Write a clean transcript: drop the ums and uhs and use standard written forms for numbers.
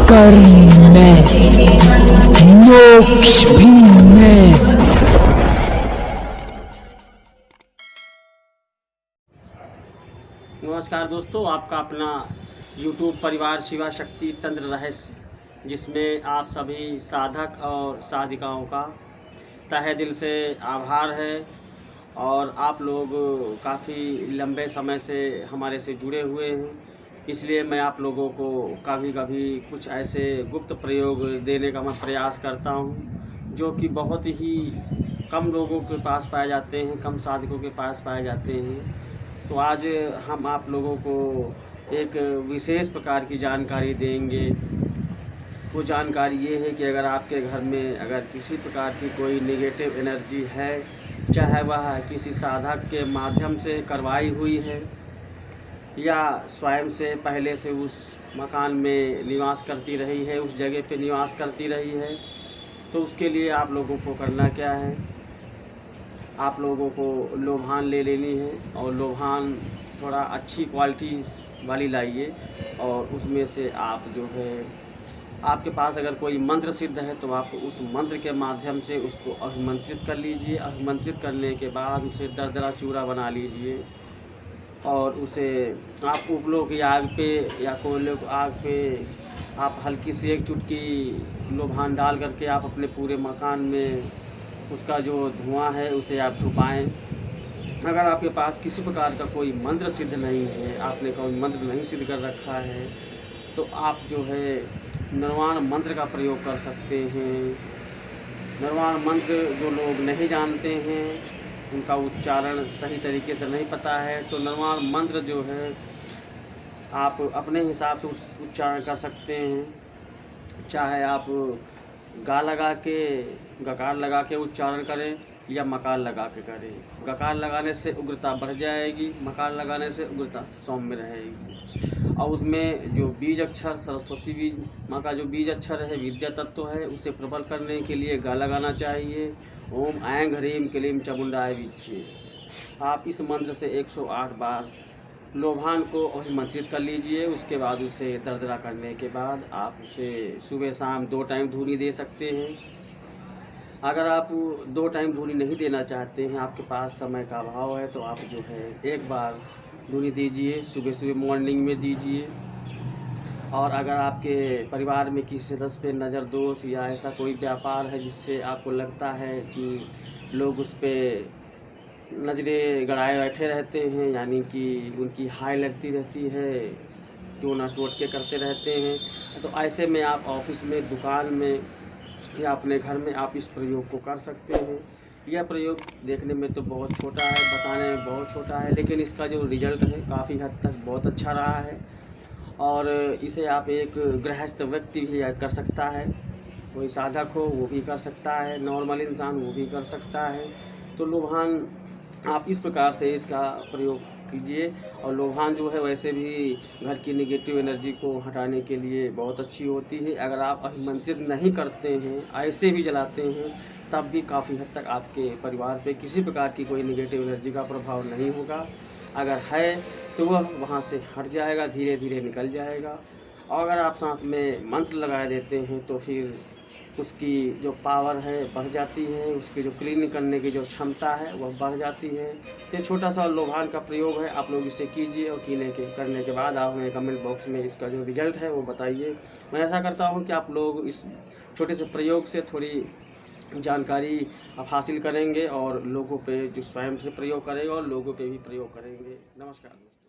कर्म में, मोक्ष भी में। नमस्कार दोस्तों, आपका अपना YouTube परिवार शिवा शक्ति तंत्र रहस्य, जिसमें आप सभी साधक और साधिकाओं का तहे दिल से आभार है। और आप लोग काफ़ी लंबे समय से हमारे से जुड़े हुए हैं, इसलिए मैं आप लोगों को कभी कभी कुछ ऐसे गुप्त प्रयोग देने का मैं प्रयास करता हूं, जो कि बहुत ही कम लोगों के पास पाए जाते हैं, कम साधकों के पास पाए जाते हैं। तो आज हम आप लोगों को एक विशेष प्रकार की जानकारी देंगे। वो जानकारी ये है कि अगर आपके घर में अगर किसी प्रकार की कोई नेगेटिव एनर्जी है, चाहे वह किसी साधक के माध्यम से करवाई हुई है या स्वयं से पहले से उस मकान में निवास करती रही है, उस जगह पे निवास करती रही है, तो उसके लिए आप लोगों को करना क्या है, आप लोगों को लोभान ले लेनी है। और लोभान थोड़ा अच्छी क्वालिटी वाली लाइए, और उसमें से आप जो है, आपके पास अगर कोई मंत्र सिद्ध है तो आप उस मंत्र के माध्यम से उसको अभिमंत्रित कर लीजिए। अभिमंत्रित करने के बाद उसे दरदरा चूरा बना लीजिए, और उसे आप उपलों की आग पे या कोयले की आग पे आप हल्की सी एक चुटकी लोभान डाल करके आप अपने पूरे मकान में उसका जो धुआं है उसे आप धुपाएँ। अगर आपके पास किसी प्रकार का कोई मंत्र सिद्ध नहीं है, आपने कोई मंत्र नहीं सिद्ध कर रखा है, तो आप जो है निर्वाण मंत्र का प्रयोग कर सकते हैं। निर्वाण मंत्र जो लोग नहीं जानते हैं, उनका उच्चारण सही तरीके से नहीं पता है, तो निर्वाण मंत्र जो है आप अपने हिसाब से उच्चारण कर सकते हैं। चाहे आप गा लगा के, गकार लगा के उच्चारण करें या मकार लगा के करें। गकार लगाने से उग्रता बढ़ जाएगी, मकार लगाने से उग्रता सौम्य रहेगी। और उसमें जो बीज अक्षर सरस्वती बीज माँ का जो बीज अक्षर है, विद्या तत्व है, उसे प्रबल करने के लिए गा लगाना चाहिए। ओम ऐं ह्रीं क्लीं चामुंडाय विच्चे। आप इस मंत्र से 108 बार लोभान को अभिमंत्रित कर लीजिए। उसके बाद उसे दरदरा करने के बाद आप उसे सुबह शाम 2 टाइम धूनी दे सकते हैं। अगर आप 2 टाइम धूनी नहीं देना चाहते हैं, आपके पास समय का अभाव है, तो आप जो है एक बार धूनी दीजिए, सुबह सुबह मॉर्निंग में दीजिए। और अगर आपके परिवार में किसी सदस्य पे नज़र दोष या ऐसा कोई व्यापार है जिससे आपको लगता है कि लोग उस पर नज़रें गड़ाए बैठे रहते हैं, यानी कि उनकी हाय लगती रहती है, टोना टोटके करते रहते हैं, तो ऐसे में आप ऑफिस में, दुकान में या अपने घर में आप इस प्रयोग को कर सकते हैं। यह प्रयोग देखने में तो बहुत छोटा है, बताने में बहुत छोटा है, लेकिन इसका जो रिजल्ट है काफ़ी हद तक बहुत अच्छा रहा है। और इसे आप एक गृहस्थ व्यक्ति भी कर सकता है, कोई साधक हो वो भी कर सकता है, नॉर्मल इंसान वो भी कर सकता है। तो लोभान आप इस प्रकार से इसका प्रयोग कीजिए। और लोभान जो है वैसे भी घर की नेगेटिव एनर्जी को हटाने के लिए बहुत अच्छी होती है। अगर आप अभिमंत्रित नहीं करते हैं, ऐसे भी जलाते हैं, तब भी काफ़ी हद तक आपके परिवार पे किसी प्रकार की कोई नेगेटिव एनर्जी का प्रभाव नहीं होगा। अगर है तो वह वहाँ से हट जाएगा, धीरे धीरे निकल जाएगा। और अगर आप साथ में मंत्र लगा देते हैं तो फिर उसकी जो पावर है बढ़ जाती है, उसकी जो क्लीन करने की जो क्षमता है वह बढ़ जाती है। तो छोटा सा लोभान का प्रयोग है, आप लोग इसे कीजिए, और करने के बाद आप हमें कमेंट बॉक्स में इसका जो रिज़ल्ट है वो बताइए। मैं ऐसा करता हूँ कि आप लोग इस छोटे से प्रयोग से थोड़ी जानकारी आप हासिल करेंगे, और लोगों पे जो स्वयं से प्रयोग करेंगे और लोगों पे भी प्रयोग करेंगे। नमस्कार दोस्तों।